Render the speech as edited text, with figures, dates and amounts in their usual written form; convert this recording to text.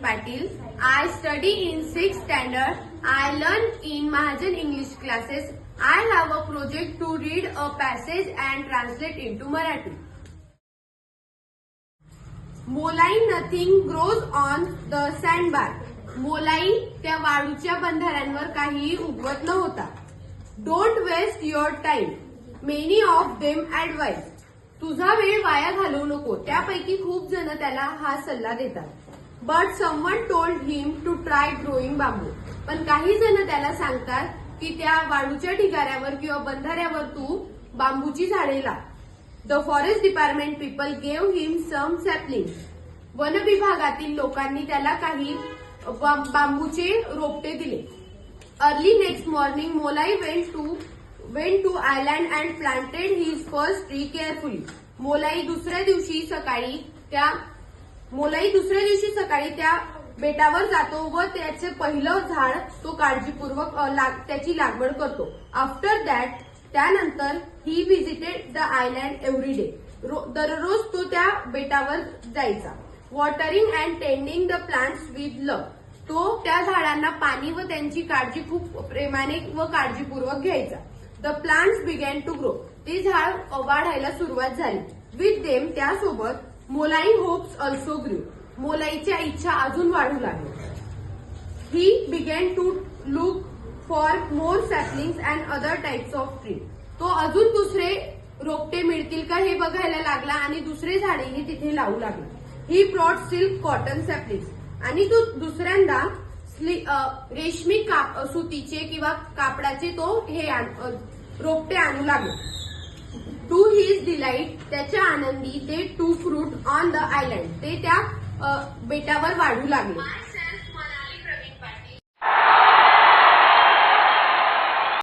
Patil. I study in 6th standard. I learn in Mahajan English classes. I have a project to read a passage and translate into Marathi. Molai nothing grows on the sandbar. Molai त्या वाळूच्या बंधाऱ्यांवर काहीही उगवत नव्हता. Don't waste your time. Many of them advise. तुझा वेळ वाया घालवू नको. त्यापैकी खूप जण त्याला हा सल्ला देतात. But someone told him to try growing bamboo. पण काही जण त्याला सांगतात की त्या वाळूच्या ढिगाऱ्यावर किंवा बंधाऱ्यावर तू बांबूची झाडे लाव. The forest department people gave him some sapling. वन विभागातील लोकांनी त्याला काही बांबूचे रोपटे दिले. Early next morning Molai went to island and planted his first tree carefully. Molai दुसऱ्या दिवशी सकाळी त्या बेटावर जातो व त्याचे पहिलं झाड तो काळजीपूर्वक त्याची लागवड करतो. आफ्टर दॅट त्यानंतर he visited the island every day. दररोज तो त्या बेटावर जायचा. Watering and tending the plants with love. तो त्या झाडांना पाणी व त्यांची काळजी खूप प्रेमाने व काळजीपूर्वक घ्यायचा. The plants began to grow. ते झाड वाढायला सुरुवात झाली. विथ देम त्यासोबत मोलाई होप्स ऑल्सो ग्रू. मोलाईच्या इच्छा अजून वाढू लागल्या. He began to look for more saplings and other types of tree. तो अजून दुसरे रोपटे मिळतील का हे बघायला लागला आणि दुसरे झाडेही तिथे लावू लागले. He brought silk cotton saplings. आणि तो दुसऱ्यांदा रेशमी सुतीचे किंवा कापडाचे तो हे रोपटे आणू लागले. To his delight. त्याच्या आनंदी ते to fruit on the island. ते त्या बेटावर वाढू लागले.